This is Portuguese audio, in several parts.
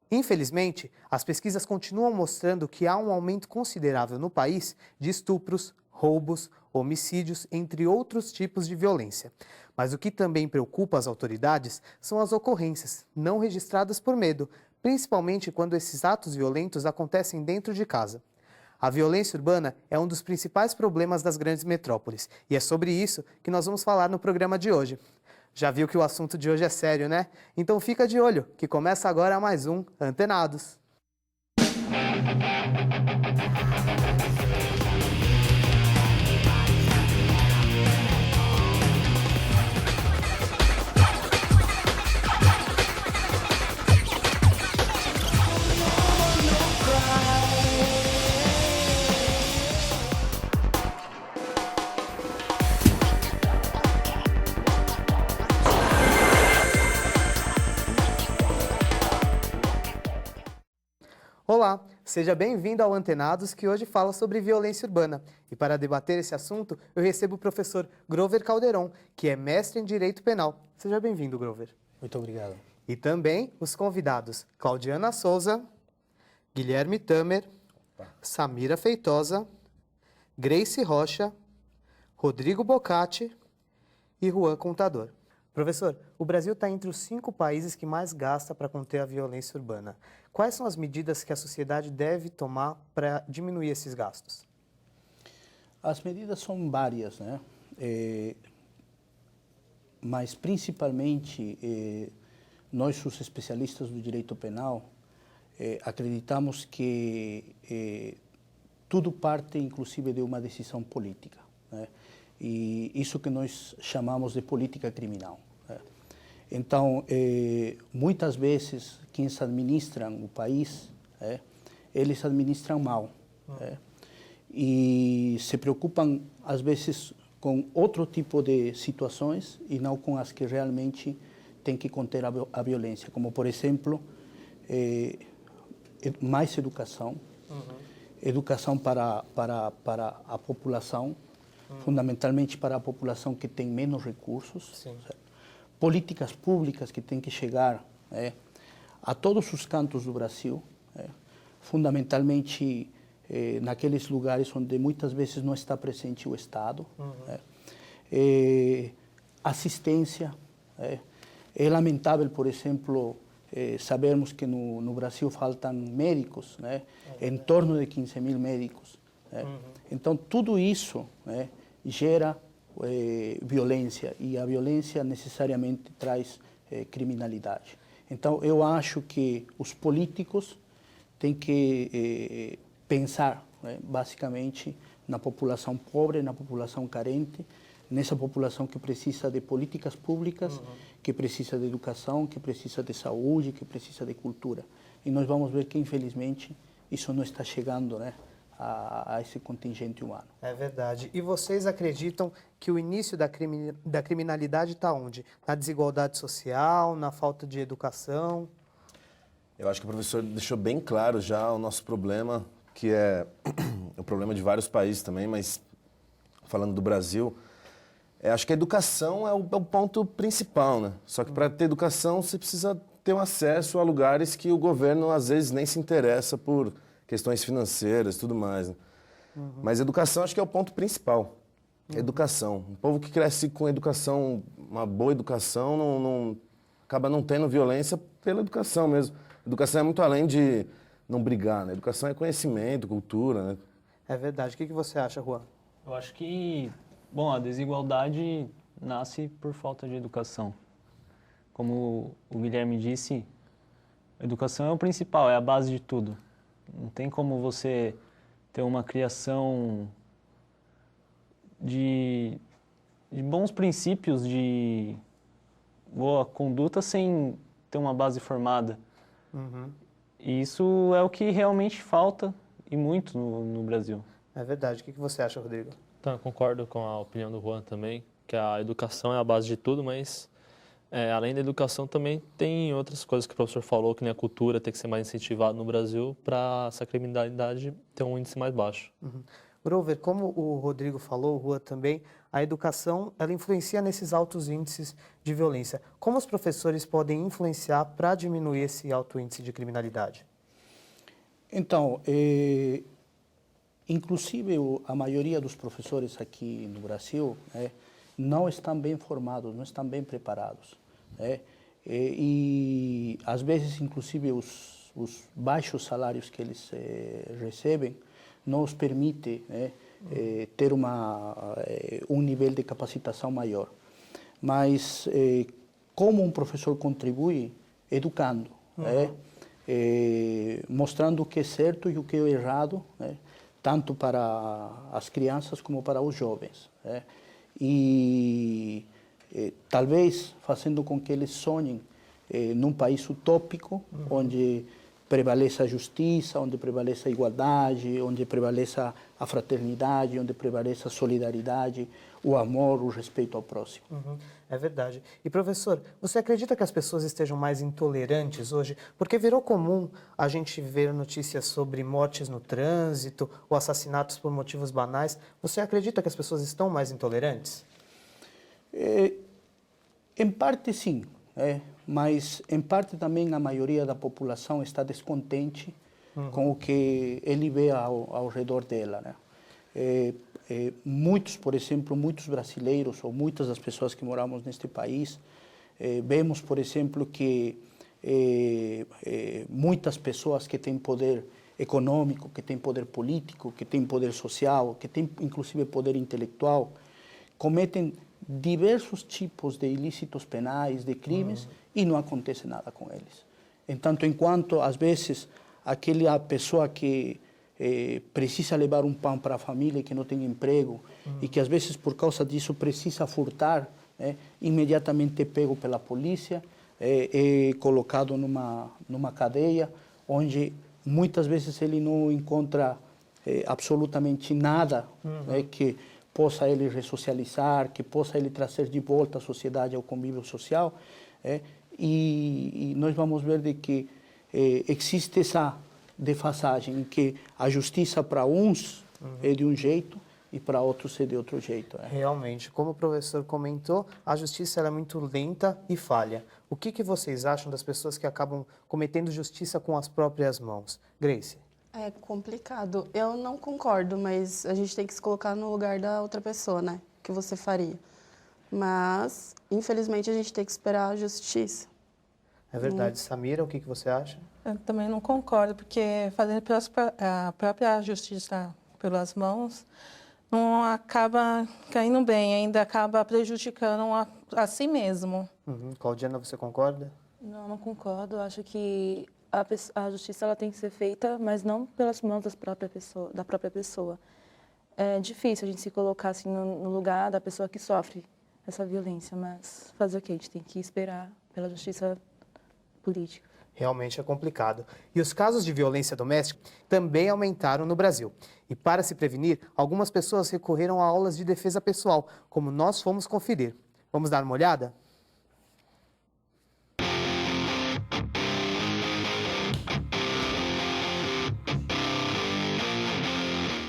Infelizmente, as pesquisas continuam mostrando que há um aumento considerável no país de estupros, roubos, homicídios, entre outros tipos de violência. Mas o que também preocupa as autoridades são as ocorrências não registradas por medo, principalmente quando esses atos violentos acontecem dentro de casa. A violência urbana é um dos principais problemas das grandes metrópoles e é sobre isso que nós vamos falar no programa de hoje. Já viu que o assunto de hoje é sério, né? Então fica de olho, que começa agora mais um Antenados. Olá, seja bem-vindo ao Antenados, que hoje fala sobre violência urbana. E para debater esse assunto, eu recebo o professor Grover Calderon, que é mestre em Direito Penal. Seja bem-vindo, Grover. Muito obrigado. E também os convidados Claudiana Souza, Guilherme Tamer, Samira Feitosa, Grace Rocha, Rodrigo Bocati e Juan Contador. Professor, o Brasil está entre os 5 países que mais gasta para conter a violência urbana. Quais são as medidas que a sociedade deve tomar para diminuir esses gastos? As medidas são várias, né? Mas principalmente nós, os especialistas do direito penal, acreditamos que tudo parte, inclusive, de uma decisão política, né? E isso que nós chamamos de política criminal. Então, muitas vezes, quem administram o país, eles administram mal. E se preocupam, às vezes, com outro tipo de situações e não com as que realmente têm que conter a violência. Como, por exemplo, mais educação, educação para a população, fundamentalmente para a população que tem menos recursos. Políticas públicas que têm que chegar a todos os cantos do Brasil, fundamentalmente naqueles lugares onde muitas vezes não está presente o Estado. Assistência. É lamentável, por exemplo, sabermos que no Brasil faltam médicos, em torno de 15.000 médicos. Então, tudo isso gera violência, e a violência necessariamente traz criminalidade. Então, eu acho que os políticos têm que pensar, basicamente, na população pobre, na população carente, nessa população que precisa de políticas públicas, que precisa de educação, que precisa de saúde, que precisa de cultura. E nós vamos ver que, infelizmente, isso não está chegando, a esse contingente humano. É verdade. E vocês acreditam que o início da criminalidade está onde? Na desigualdade social, na falta de educação? Eu acho que o professor deixou bem claro já o nosso problema, que é o problema de vários países também, mas falando do Brasil, acho que a educação é o ponto principal, né? Só que para ter educação você precisa ter um acesso a lugares que o governo às vezes nem se interessa por questões financeiras e tudo mais, né? Mas educação acho que é o ponto principal. Educação. Um povo que cresce com educação, uma boa educação, acaba não tendo violência pela educação mesmo. Educação é muito além de não brigar, né? Educação é conhecimento, cultura, né? É verdade. O que você acha, Juan? Eu acho que, bom, a desigualdade nasce por falta de educação. Como o Guilherme disse, a educação é o principal, é a base de tudo. Não tem como você ter uma criação de bons princípios, de boa conduta, sem ter uma base formada. E isso é o que realmente falta, e muito, no Brasil. É verdade. O que você acha, Rodrigo? Então, eu concordo com a opinião do Juan também, que a educação é a base de tudo, mas além da educação também tem outras coisas que o professor falou, que nem a cultura tem que ser mais incentivada no Brasil para essa criminalidade ter um índice mais baixo. Grover, como o Rodrigo falou, o Juan também, a educação ela influencia nesses altos índices de violência. Como os professores podem influenciar para diminuir esse alto índice de criminalidade? Então, inclusive a maioria dos professores aqui no Brasil não estão bem formados, não estão bem preparados. E às vezes, inclusive, os baixos salários que eles recebem não os permite ter um nível de capacitação maior. Mas como um professor contribui? Educando, mostrando o que é certo e o que é errado, tanto para as crianças como para os jovens. E talvez fazendo com que eles sonhem num país utópico, onde prevaleça a justiça, onde prevaleça a igualdade, onde prevaleça a fraternidade, onde prevaleça a solidariedade, o amor, o respeito ao próximo. É verdade. E professor, você acredita que as pessoas estejam mais intolerantes hoje? Porque virou comum a gente ver notícias sobre mortes no trânsito ou assassinatos por motivos banais. Você acredita que as pessoas estão mais intolerantes? Em parte sim, mas em parte também a maioria da população está descontente com o que ele vê ao redor dela. Muitos, por exemplo, muitos brasileiros ou muitas das pessoas que moramos neste país, vemos, por exemplo, que muitas pessoas que têm poder econômico, que têm poder político, que têm poder social, que têm inclusive poder intelectual, cometem diversos tipos de ilícitos penais, de crimes, e não acontece nada com eles. Enquanto, às vezes, aquela pessoa que precisa levar um pão para a família e que não tem emprego, e que, às vezes, por causa disso, precisa furtar, imediatamente é pego pela polícia, é colocado numa cadeia, onde muitas vezes ele não encontra absolutamente nada que possa ele ressocializar, que possa ele trazer de volta à sociedade, ao convívio social, e nós vamos ver de que existe essa defasagem, em que a justiça para uns é de um jeito e para outros é de outro jeito. Realmente, como o professor comentou, a justiça ela é muito lenta e falha. O que vocês acham das pessoas que acabam cometendo justiça com as próprias mãos? Grace? É complicado. Eu não concordo, mas a gente tem que se colocar no lugar da outra pessoa, né? O que você faria. Mas, infelizmente, a gente tem que esperar a justiça. É verdade. Samira, o que você acha? Eu também não concordo, porque fazendo a própria justiça pelas mãos não acaba caindo bem, ainda acaba prejudicando a si mesmo. Claudiana, você concorda? Não concordo. Eu acho que a justiça ela tem que ser feita, mas não pelas mãos da própria pessoa. É difícil a gente se colocar assim, no lugar da pessoa que sofre essa violência, mas fazer o quê? A gente tem que esperar pela justiça política. Realmente é complicado. E os casos de violência doméstica também aumentaram no Brasil. E para se prevenir, algumas pessoas recorreram a aulas de defesa pessoal, como nós fomos conferir. Vamos dar uma olhada?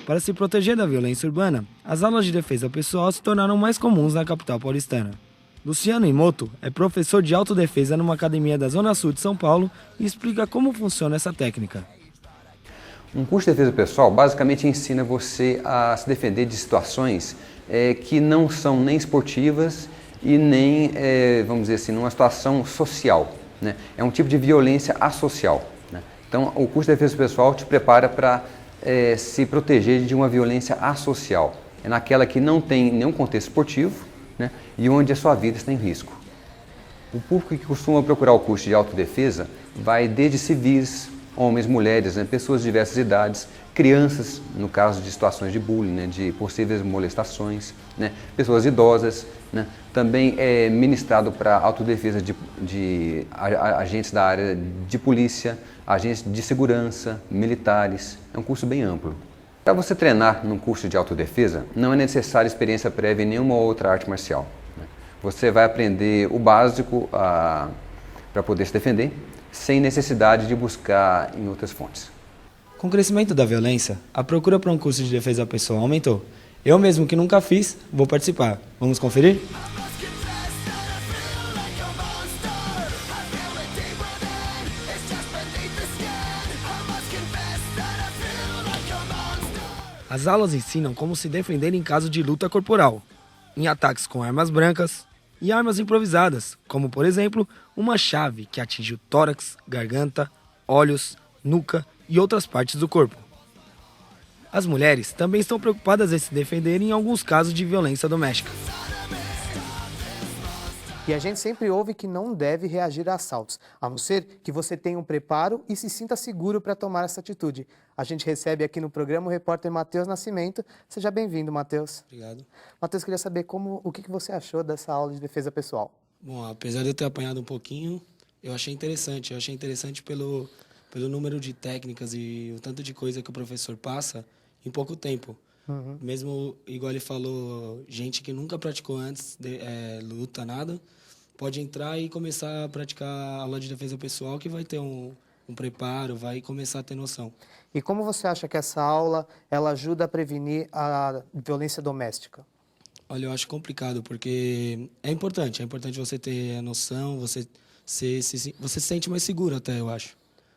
Para se proteger da violência urbana, as aulas de defesa pessoal se tornaram mais comuns na capital paulistana. Luciano Imoto é professor de autodefesa numa academia da Zona Sul de São Paulo e explica como funciona essa técnica. Um curso de defesa pessoal basicamente ensina você a se defender de situações que não são nem esportivas e nem, vamos dizer assim, numa situação social. Né? É um tipo de violência associal. Né? Então, o curso de defesa pessoal te prepara para se proteger de uma violência associal. É naquela que não tem nenhum contexto esportivo, né, e onde a sua vida está em risco. O público que costuma procurar o curso de autodefesa vai desde civis, homens, mulheres, né, pessoas de diversas idades, crianças, no caso de situações de bullying, né, de possíveis molestações, né, pessoas idosas. Né, também é ministrado para autodefesa de agentes da área de polícia, agentes de segurança, militares. É um curso bem amplo. Para você treinar num curso de autodefesa, não é necessária experiência prévia em nenhuma outra arte marcial. Né? Você vai aprender o básico para poder se defender, sem necessidade de buscar em outras fontes. Com o crescimento da violência, a procura por um curso de defesa pessoal aumentou. Eu mesmo que nunca fiz, vou participar. Vamos conferir? As aulas ensinam como se defender em caso de luta corporal, em ataques com armas brancas e armas improvisadas, como por exemplo, uma chave que atinge o tórax, garganta, olhos, nuca e outras partes do corpo. As mulheres também estão preocupadas em se defender em alguns casos de violência doméstica. E a gente sempre ouve que não deve reagir a assaltos, a não ser que você tenha um preparo e se sinta seguro para tomar essa atitude. A gente recebe aqui no programa o repórter Matheus Nascimento. Seja bem-vindo, Matheus. Obrigado. Matheus, queria saber o que você achou dessa aula de defesa pessoal. Bom, apesar de eu ter apanhado um pouquinho, eu achei interessante. Eu achei interessante pelo número de técnicas e o tanto de coisa que o professor passa em pouco tempo. Mesmo, igual ele falou, gente que nunca praticou antes luta, nada, pode entrar e começar a praticar aula de defesa pessoal, que vai ter um preparo, vai começar a ter noção. E como você acha que essa aula ela ajuda a prevenir a violência doméstica? Olha, eu acho complicado, porque é importante você ter a noção, você se sente mais seguro até, eu acho.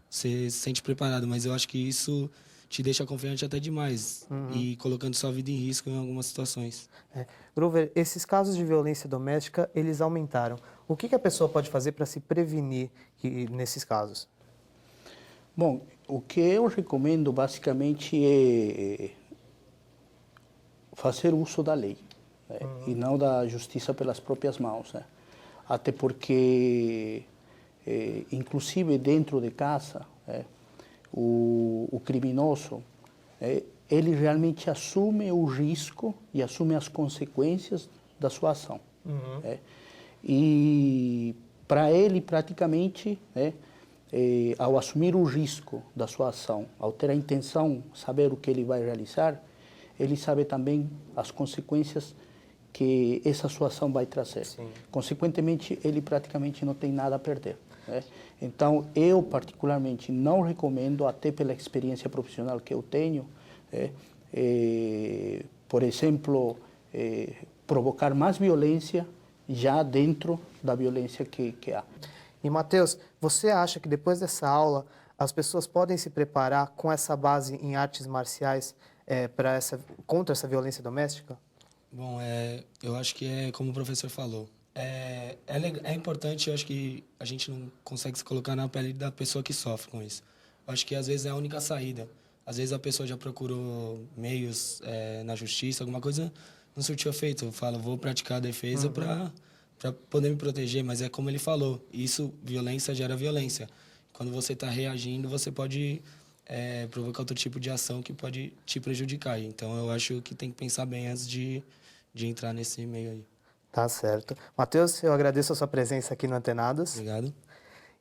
Você se sente preparado, mas eu acho que isso te deixa confiante até demais e colocando sua vida em risco em algumas situações. Groover, esses casos de violência doméstica, eles aumentaram. O que a pessoa pode fazer para se prevenir nesses casos? Bom, o que eu recomendo basicamente é fazer uso da lei, né? E não da justiça pelas próprias mãos, né? Até porque, inclusive dentro de casa, o criminoso, ele realmente assume o risco e assume as consequências da sua ação. E para ele, praticamente, ao assumir o risco da sua ação, ao ter a intenção, saber o que ele vai realizar, ele sabe também as consequências que essa sua ação vai trazer. Sim. Consequentemente, ele praticamente não tem nada a perder. Então, eu particularmente não recomendo, até pela experiência profissional que eu tenho, por exemplo, provocar mais violência já dentro da violência que há. E, Matheus, você acha que depois dessa aula as pessoas podem se preparar com essa base em artes marciais contra essa violência doméstica? Bom, eu acho que como o professor falou, é importante. Eu acho que a gente não consegue se colocar na pele da pessoa que sofre com isso. Eu acho que às vezes é a única saída. Às vezes a pessoa já procurou meios na justiça, alguma coisa não surtiu efeito. Eu falo, vou praticar a defesa para poder me proteger, mas é como ele falou, violência gera violência. Quando você está reagindo, você pode provocar outro tipo de ação que pode te prejudicar. Então eu acho que tem que pensar bem antes de entrar nesse meio aí. Tá certo. Matheus, eu agradeço a sua presença aqui no Antenados. Obrigado.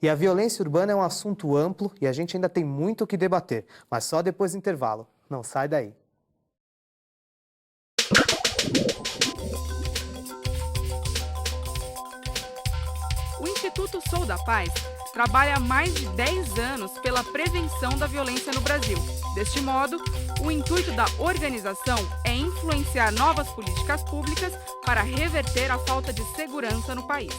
E a violência urbana é um assunto amplo e a gente ainda tem muito o que debater, mas só depois do intervalo. Não sai daí. O Instituto Sou da Paz trabalha há mais de 10 anos pela prevenção da violência no Brasil. Deste modo, o intuito da organização é influenciar novas políticas públicas para reverter a falta de segurança no país.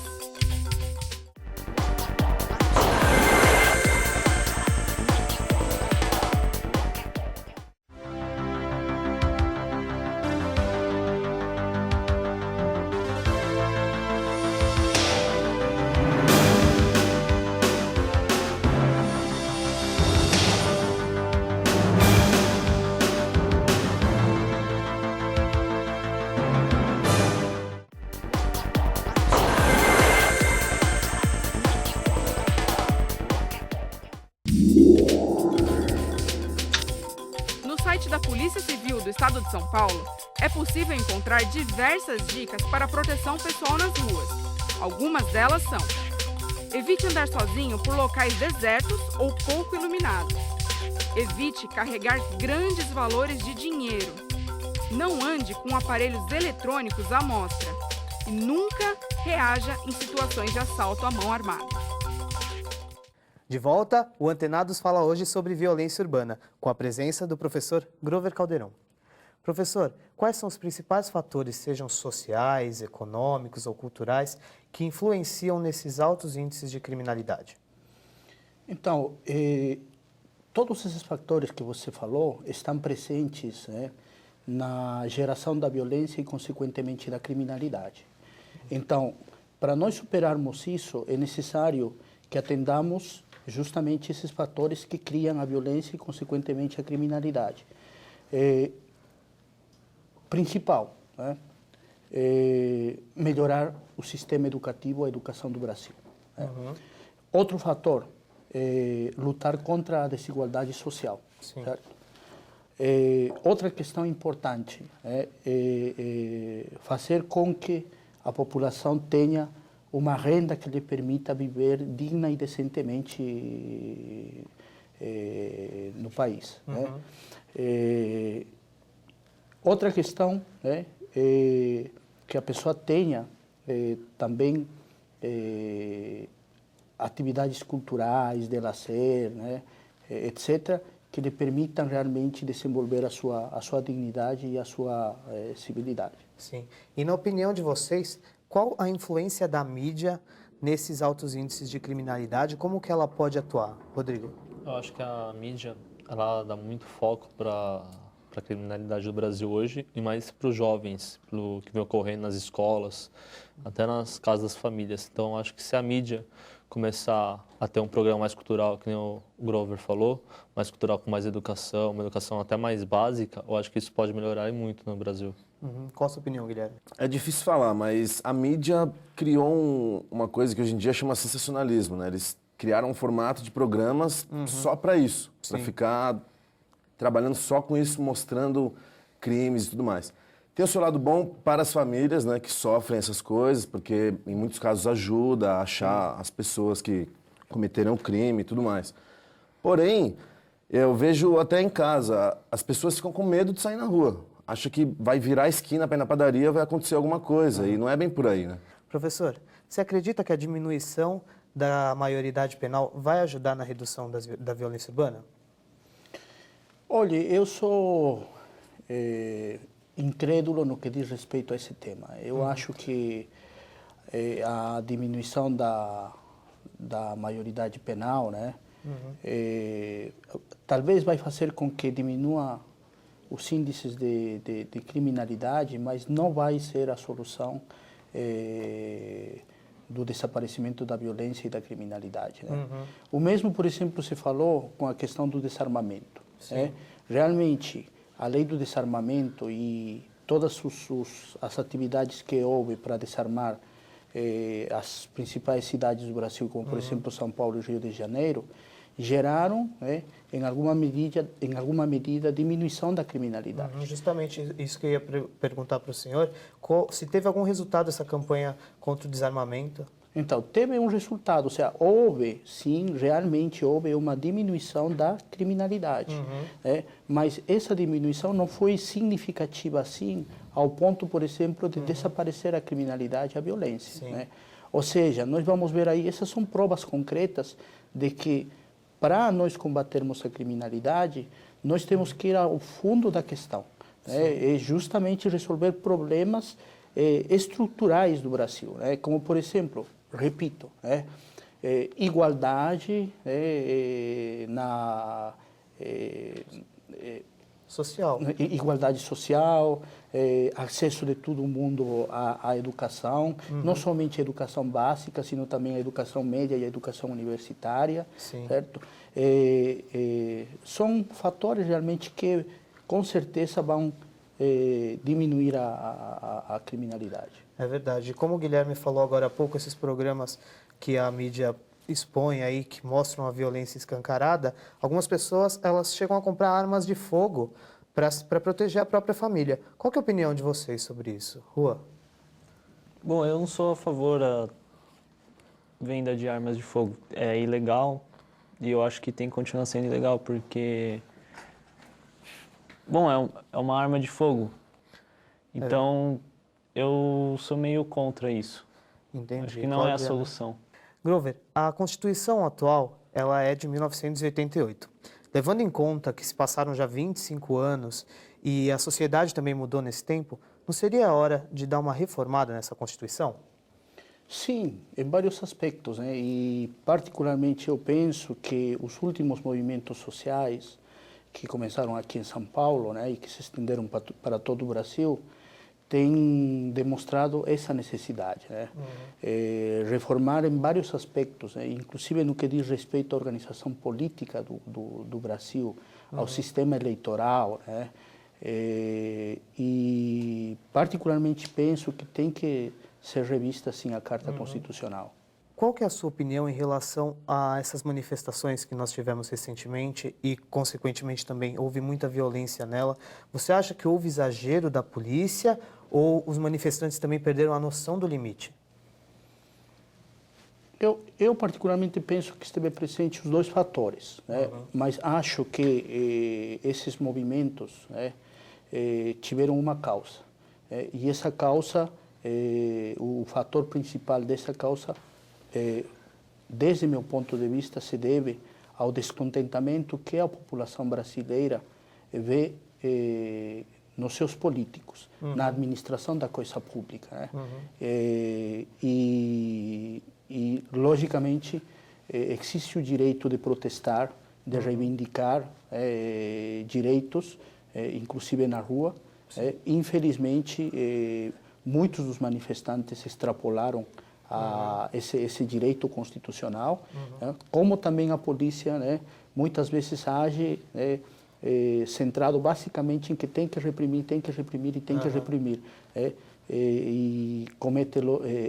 Da Polícia Civil do Estado de São Paulo, é possível encontrar diversas dicas para a proteção pessoal nas ruas. Algumas delas são: evite andar sozinho por locais desertos ou pouco iluminados. Evite carregar grandes valores de dinheiro. Não ande com aparelhos eletrônicos à mostra. E nunca reaja em situações de assalto à mão armada. De volta, o Antenados fala hoje sobre violência urbana, com a presença do professor Grover Caldeirão. Professor, quais são os principais fatores, sejam sociais, econômicos ou culturais, que influenciam nesses altos índices de criminalidade? Então, todos esses fatores que você falou estão presentes, né, na geração da violência e, consequentemente, da criminalidade. Então, para nós superarmos isso, é necessário que atendamos justamente esses fatores que criam a violência e, consequentemente, a criminalidade. Principal, né, melhorar o sistema educativo, a educação do Brasil. Né. Outro fator, lutar contra a desigualdade social. Certo? Outra questão importante é fazer com que a população tenha uma renda que lhe permita viver digna e decentemente no país. Né? Outra questão é que a pessoa tenha também atividades culturais, de lazer, né, etc., que lhe permitam realmente desenvolver a sua dignidade e a sua civilidade. Sim. E na opinião de vocês, qual a influência da mídia nesses altos índices de criminalidade? Como que ela pode atuar? Rodrigo? Eu acho que a mídia, ela dá muito foco para a criminalidade do Brasil hoje e mais para os jovens, pelo que vem ocorrendo nas escolas, até nas casas das famílias. Então, acho que se a mídia começar a ter um programa mais cultural, que nem o Grover falou, mais cultural com mais educação, uma educação até mais básica, eu acho que isso pode melhorar muito no Brasil. Qual a sua opinião, Guilherme? É difícil falar, mas a mídia criou uma coisa que hoje em dia chama sensacionalismo, né? Eles criaram um formato de programas só para isso, para ficar trabalhando só com isso, mostrando crimes e tudo mais. Tem o seu lado bom para as famílias, né, que sofrem essas coisas, porque em muitos casos ajuda a achar as pessoas que cometeram crime e tudo mais. Porém, eu vejo até em casa, as pessoas ficam com medo de sair na rua. Acha que vai virar a esquina para ir na padaria, vai acontecer alguma coisa, e não é bem por aí, né? Professor, você acredita que a diminuição da maioridade penal vai ajudar na redução da violência urbana? Olha, eu sou incrédulo no que diz respeito a esse tema. Eu acho que a diminuição da maioridade penal, né, talvez vai fazer com que diminua os índices de criminalidade, mas não vai ser a solução do desaparecimento da violência e da criminalidade. Né? O mesmo, por exemplo, se falou com a questão do desarmamento. Né? Realmente, a lei do desarmamento e todas as atividades que houve para desarmar as principais cidades do Brasil, como por exemplo São Paulo e Rio de Janeiro, geraram, em alguma medida, diminuição da criminalidade. Justamente isso que eu ia perguntar para o senhor, se teve algum resultado essa campanha contra o desarmamento? Então, teve um resultado, ou seja, houve, sim, realmente houve uma diminuição da criminalidade. Mas essa diminuição não foi significativa assim, ao ponto, por exemplo, de desaparecer a criminalidade e a violência. Né? Ou seja, nós vamos ver aí, essas são provas concretas de que, para nós combatermos a criminalidade, nós temos que ir ao fundo da questão. É justamente resolver problemas estruturais do Brasil, como, por exemplo, repito, igualdade social, igualdade social, acesso de todo mundo à educação, não somente a educação básica, sino também a educação média e a educação universitária, certo? São fatores realmente que, com certeza, vão diminuir a criminalidade. É verdade. Como o Guilherme falou agora há pouco, esses programas que a mídia expõe aí, que mostram a violência escancarada, algumas pessoas elas chegam a comprar armas de fogo para proteger a própria família. Qual que é a opinião de vocês sobre isso? Rua? Bom, eu não sou a favor da venda de armas de fogo. É ilegal e eu acho que tem que continuar sendo ilegal, porque... Bom, é uma arma de fogo. Então, eu sou meio contra isso. Entendi. Acho que não é a solução. Grover, a Constituição atual ela é de 1988. Levando em conta que se passaram já 25 anos e a sociedade também mudou nesse tempo, não seria a hora de dar uma reformada nessa Constituição? Sim, em vários aspectos, né? E particularmente eu penso que os últimos movimentos sociais que começaram aqui em São Paulo, né, e que se estenderam para todo o Brasil, têm demonstrado essa necessidade, né? Reformar em vários aspectos, né? Inclusive no que diz respeito à organização política do Brasil, ao sistema eleitoral, né? E particularmente penso que tem que ser revista assim a Carta Constitucional. Qual que é a sua opinião em relação a essas manifestações que nós tivemos recentemente e, consequentemente, também houve muita violência nela? Você acha que houve exagero da polícia ou os manifestantes também perderam a noção do limite? Eu particularmente penso que esteve presente os dois fatores, né? Mas acho que esses movimentos, né, tiveram uma causa. E essa causa, o fator principal dessa causa, desde meu ponto de vista, se deve ao descontentamento que a população brasileira vê nos seus políticos, na administração da coisa pública, né? E, logicamente, existe o direito de protestar, de reivindicar direitos, inclusive na rua. Infelizmente, muitos dos manifestantes extrapolaram esse direito constitucional, né? Como também a polícia, né, muitas vezes age centrado basicamente em que tem que reprimir e comete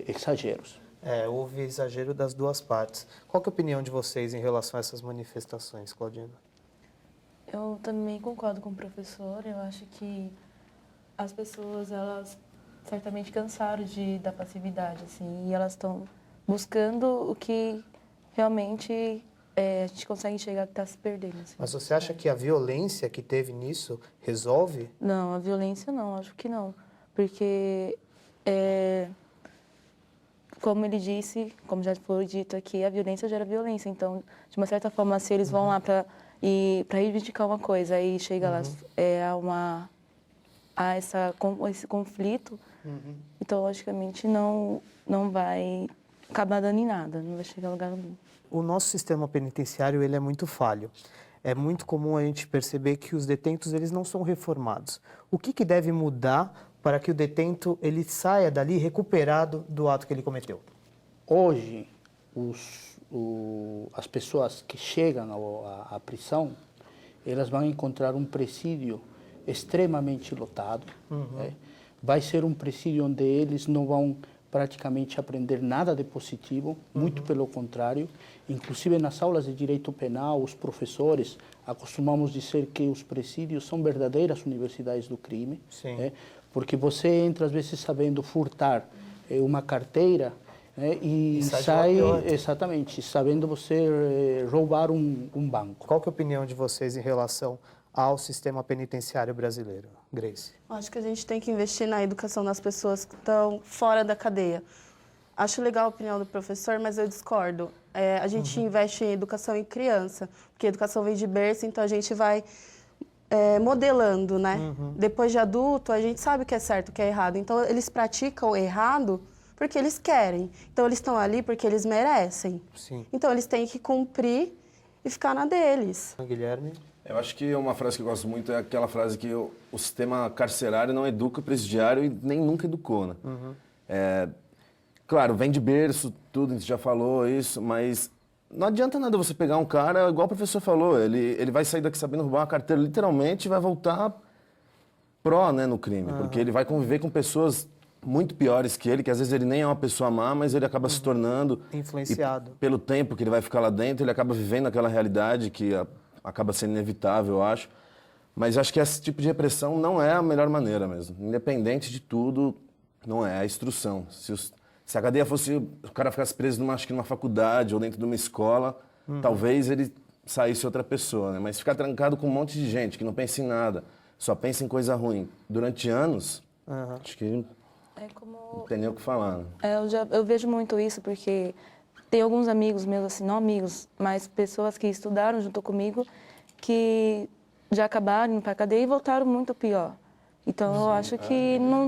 exageros. Houve exagero das duas partes. Qual que é a opinião de vocês em relação a essas manifestações, Claudina? Eu também concordo com o professor. Eu acho que as pessoas, elas certamente cansaram da passividade, assim, e elas estão buscando o que realmente a gente consegue enxergar que está se perdendo. Assim. Mas você acha que a violência que teve nisso resolve? Não, a violência não, acho que não. Porque, como ele disse, como já foi dito aqui, a violência gera violência. Então, de uma certa forma, se eles vão lá para reivindicar uma coisa e chega lá a esse conflito, então, logicamente, não vai acabar dando em nada, não vai chegar a lugar nenhum. O nosso sistema penitenciário ele é muito falho. É muito comum a gente perceber que os detentos eles não são reformados. O que deve mudar para que o detento ele saia dali recuperado do ato que ele cometeu? Hoje, as pessoas que chegam à prisão, elas vão encontrar um presídio extremamente lotado. Né? Vai ser um presídio onde eles não vão praticamente aprender nada de positivo, muito pelo contrário. Inclusive nas aulas de direito penal, os professores acostumamos dizer que os presídios são verdadeiras universidades do crime, né? Porque você entra às vezes sabendo furtar uma carteira, né? E sai exatamente sabendo você roubar um banco. Qual que é a opinião de vocês em relação ao sistema penitenciário brasileiro, Grace? Acho que a gente tem que investir na educação das pessoas que estão fora da cadeia. Acho legal a opinião do professor, mas eu discordo. A gente investe em educação em criança, porque a educação vem de berço, então a gente vai modelando, né? Depois de adulto, a gente sabe o que é certo, o que é errado. Então, eles praticam o errado porque eles querem. Então, eles estão ali porque eles merecem. Sim. Então, eles têm que cumprir e ficar na deles. Guilherme? Eu acho que uma frase que eu gosto muito é aquela frase que o sistema carcerário não educa o presidiário e nem nunca educou, né? Claro, vem de berço, tudo, a gente já falou isso, mas não adianta nada você pegar um cara, igual o professor falou, ele vai sair daqui sabendo roubar uma carteira literalmente e vai voltar né, no crime, porque ele vai conviver com pessoas muito piores que ele, que às vezes ele nem é uma pessoa má, mas ele acaba se tornando... influenciado. Pelo tempo que ele vai ficar lá dentro, ele acaba vivendo aquela realidade que acaba sendo inevitável, eu acho. Mas acho que esse tipo de repressão não é a melhor maneira mesmo. Independente de tudo, não é a instrução. Se a cadeia fosse... O cara ficasse preso numa faculdade ou dentro de uma escola, talvez ele saísse outra pessoa, né? Mas ficar trancado com um monte de gente que não pensa em nada, só pensa em coisa ruim durante anos, acho que não tem nem o que falar. Né? Eu vejo muito isso porque tem alguns amigos meus, assim, não amigos, mas pessoas que estudaram junto comigo, que já acabaram indo para a cadeia e voltaram muito pior. Então, eu acho que não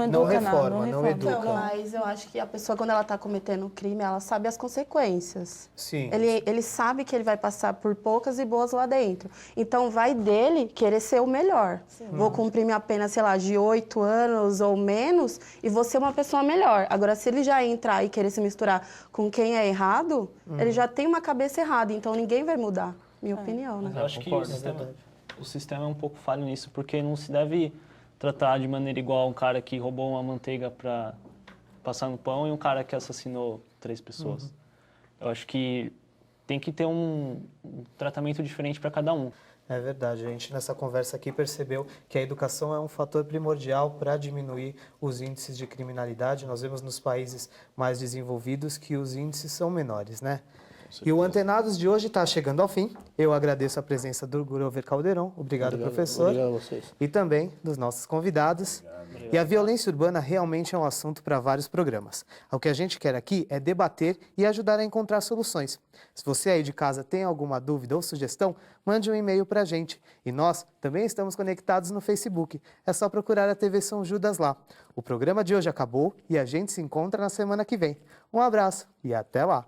educa nada, não educa. Então, mas eu acho que a pessoa, quando ela está cometendo um crime, ela sabe as consequências. Sim. Ele sabe que ele vai passar por poucas e boas lá dentro. Então, vai dele querer ser o melhor. Vou cumprir minha pena, sei lá, de 8 anos ou menos e vou ser uma pessoa melhor. Agora, se ele já entrar e querer se misturar com quem é errado, ele já tem uma cabeça errada. Então, ninguém vai mudar. Minha opinião, né? Eu acho que o sistema é um pouco falho nisso, porque não se deve tratar de maneira igual um cara que roubou uma manteiga para passar no pão e um cara que assassinou 3 pessoas. Eu acho que tem que ter um tratamento diferente para cada um. É verdade, a gente nessa conversa aqui percebeu que a educação é um fator primordial para diminuir os índices de criminalidade. Nós vemos nos países mais desenvolvidos que os índices são menores, né? E o Antenados de hoje está chegando ao fim. Eu agradeço a presença do Grover Caldeirão. Obrigado, professor. Obrigado a vocês. E também dos nossos convidados. Obrigado. E a violência urbana realmente é um assunto para vários programas. O que a gente quer aqui é debater e ajudar a encontrar soluções. Se você aí de casa tem alguma dúvida ou sugestão, mande um e-mail para a gente. E nós também estamos conectados no Facebook. É só procurar a TV São Judas lá. O programa de hoje acabou e a gente se encontra na semana que vem. Um abraço e até lá!